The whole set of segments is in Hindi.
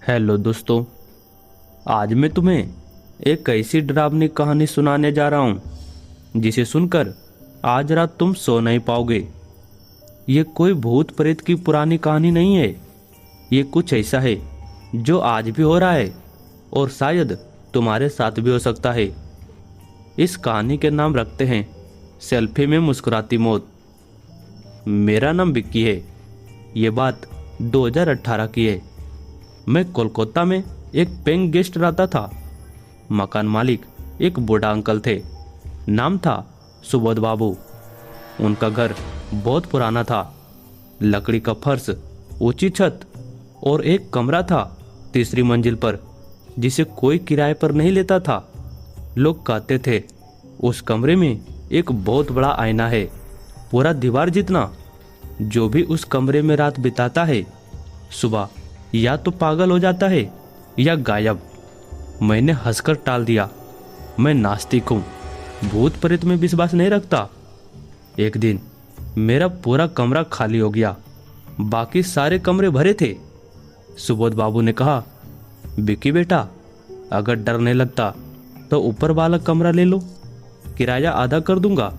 हेलो दोस्तों। आज मैं तुम्हें एक ऐसी डरावनी कहानी सुनाने जा रहा हूँ जिसे सुनकर आज रात तुम सो नहीं पाओगे। ये कोई भूत प्रेत की पुरानी कहानी नहीं है। ये कुछ ऐसा है जो आज भी हो रहा है और शायद तुम्हारे साथ भी हो सकता है। इस कहानी के नाम रखते हैं सेल्फी में मुस्कुराती मौत। मेरा नाम विक्की है। ये बात 2018 की है। मैं कोलकाता में एक पेइंग गेस्ट रहता था। मकान मालिक एक बूढ़ा अंकल थे। नाम था सुबोध बाबू। उनका घर बहुत पुराना था। लकड़ी का फर्श, ऊंची छत और एक कमरा था तीसरी मंजिल पर, जिसे कोई किराए पर नहीं लेता था। लोग कहते थे उस कमरे में एक बहुत बड़ा आईना है, पूरा दीवार जितना। जो भी उस कमरे में रात बिताता है, सुबह या तो पागल हो जाता है या गायब। मैंने हंसकर टाल दिया। मैं नास्तिक हूँ, भूत प्रेत में विश्वास नहीं रखता। एक दिन मेरा पूरा कमरा खाली हो गया। बाकी सारे कमरे भरे थे। सुबोध बाबू ने कहा, विक्की बेटा, अगर डर नहीं लगता तो ऊपर वाला कमरा ले लो, किराया आधा कर दूंगा।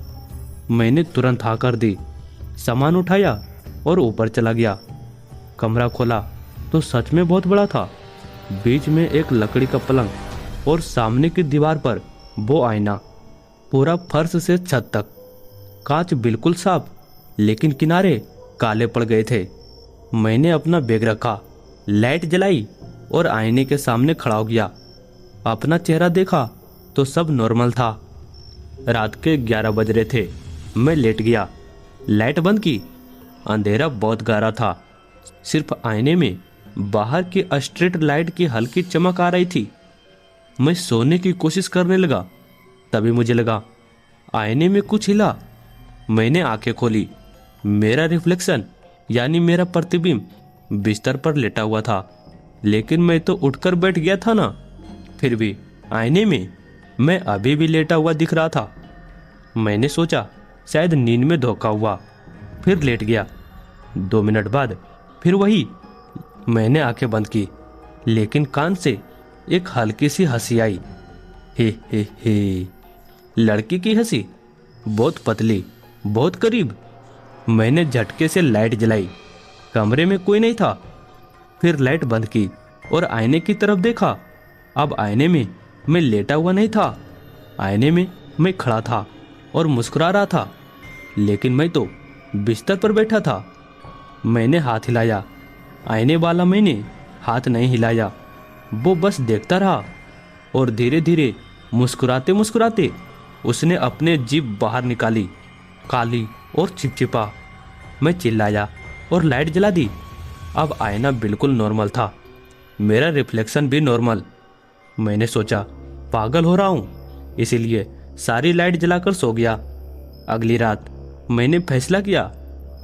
मैंने तुरंत हाँ कर दी। सामान उठाया और ऊपर चला गया। कमरा खोला तो सच में बहुत बड़ा था। बीच में एक लकड़ी का पलंग और सामने की दीवार पर वो आईना। पूरा फर्श से छत तक कांच बिल्कुल साफ, लेकिन किनारे काले पड़ गए थे। मैंने अपना बैग रखा, लाइट जलाई और आईने के सामने खड़ा हो गया। अपना चेहरा देखा तो सब नॉर्मल था। रात के 11 बज रहे थे। मैं लेट गया, लाइट बंद की। अंधेरा बहुत गहरा था। सिर्फ आईने में बाहर की स्ट्रीट लाइट की हल्की चमक आ रही थी। मैं सोने की कोशिश करने लगा। तभी मुझे लगा आईने में कुछ हिला। मैंने आंखें खोली। मेरा रिफ्लेक्शन यानी मेरा प्रतिबिंब बिस्तर पर लेटा हुआ था, लेकिन मैं तो उठकर बैठ गया था ना। फिर भी आईने में मैं अभी भी लेटा हुआ दिख रहा था। मैंने सोचा शायद नींद में धोखा हुआ, फिर लेट गया। 2 मिनट बाद फिर वही। मैंने आंखें बंद की, लेकिन कान से एक हल्की सी हंसी आई। हे। लड़की की हंसी, बहुत पतली, बहुत करीब। मैंने झटके से लाइट जलाई। कमरे में कोई नहीं था। फिर लाइट बंद की और आईने की तरफ देखा। अब आईने में मैं लेटा हुआ नहीं था। आईने में मैं खड़ा था और मुस्कुरा रहा था, लेकिन मैं तो बिस्तर पर बैठा था। मैंने हाथ हिलाया। आईने वाला मैंने हाथ नहीं हिलाया। वो बस देखता रहा और धीरे धीरे मुस्कुराते मुस्कुराते उसने अपने जीभ बाहर निकाली, काली और चिपचिपा। मैं चिल्लाया और लाइट जला दी। अब आईना बिल्कुल नॉर्मल था, मेरा रिफ्लेक्शन भी नॉर्मल। मैंने सोचा पागल हो रहा हूँ, इसीलिए सारी लाइट जलाकर सो गया। अगली रात मैंने फैसला किया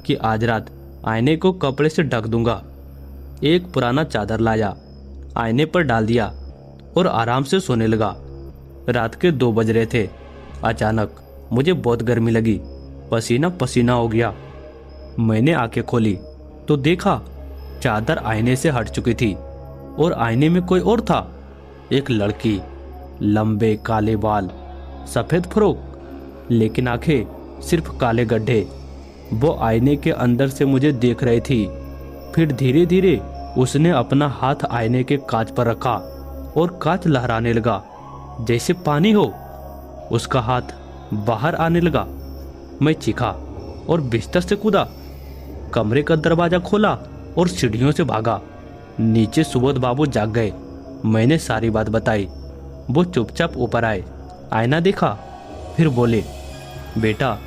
कि आज रात आईने को कपड़े से ढक दूंगा। एक पुराना चादर लाया, आईने पर डाल दिया और आराम से सोने लगा। रात के 2 बज रहे थे। अचानक मुझे बहुत गर्मी लगी, पसीना पसीना हो गया। मैंने आंखें खोली तो देखा चादर आईने से हट चुकी थी और आईने में कोई और था। एक लड़की, लंबे काले बाल, सफेद फ्रॉक, लेकिन आंखें सिर्फ काले गड्ढे। वो आईने के अंदर से मुझे देख रही थी। फिर धीरे धीरे उसने अपना हाथ आईने के कांच पर रखा और कांच लहराने लगा जैसे पानी हो। उसका हाथ बाहर आने लगा। मैं चीखा और बिस्तर से कूदा। कमरे का दरवाजा खोला और सीढ़ियों से भागा। नीचे सुबोध बाबू जाग गए। मैंने सारी बात बताई। वो चुपचाप ऊपर आए, आईना देखा, फिर बोले, बेटा,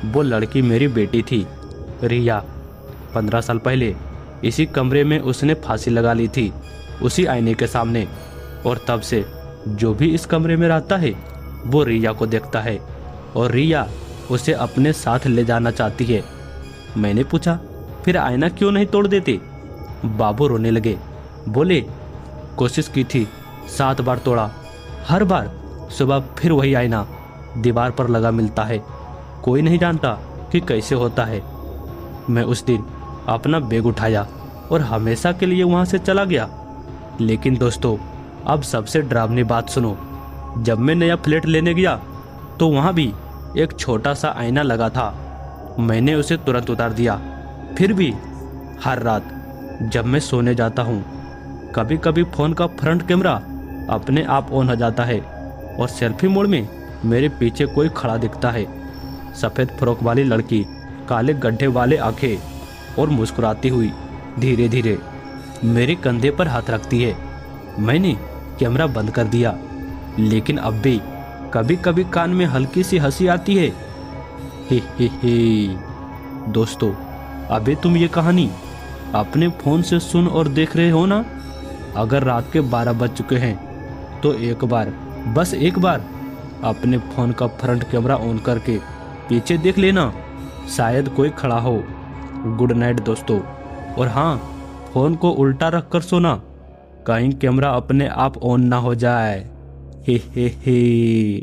वो लड़की मेरी बेटी थी, रिया। 15 साल पहले इसी कमरे में उसने फांसी लगा ली थी, उसी आईने के सामने। और तब से जो भी इस कमरे में रहता है वो रिया को देखता है और रिया उसे अपने साथ ले जाना चाहती है। मैंने पूछा, फिर आईना क्यों नहीं तोड़ देते? बाबू रोने लगे। बोले, कोशिश की थी, 7 बार तोड़ा। हर बार सुबह फिर वही आईना दीवार पर लगा मिलता है। कोई नहीं जानता कि कैसे होता है। मैं उस दिन अपना बैग उठाया और हमेशा के लिए वहां से चला गया। लेकिन दोस्तों, अब सबसे डरावनी बात सुनो। जब मैं नया फ्लैट लेने गया तो वहाँ भी एक छोटा सा आईना लगा था। मैंने उसे तुरंत उतार दिया। फिर भी हर रात जब मैं सोने जाता हूँ, कभी कभी फ़ोन का फ्रंट कैमरा अपने आप ऑन हो जाता है और सेल्फी मोड में मेरे पीछे कोई खड़ा दिखता है। सफ़ेद फ्रॉक वाली लड़की, काले गड्ढे वाले आंखें और मुस्कुराती हुई धीरे धीरे मेरे कंधे पर हाथ रखती है। मैंने कैमरा बंद कर दिया, लेकिन अब भी कभी कभी कान में हल्की सी हंसी आती है। हे। दोस्तों, अभी तुम ये कहानी अपने फ़ोन से सुन और देख रहे हो ना? अगर रात के 12 बज चुके हैं तो एक बार, बस एक बार अपने फ़ोन का फ्रंट कैमरा ऑन करके पीछे देख लेना, शायद कोई खड़ा हो। गुड नाइट दोस्तों। और हाँ, फ़ोन को उल्टा रख कर सोना, कहीं कैमरा अपने आप ऑन ना हो जाए। हे।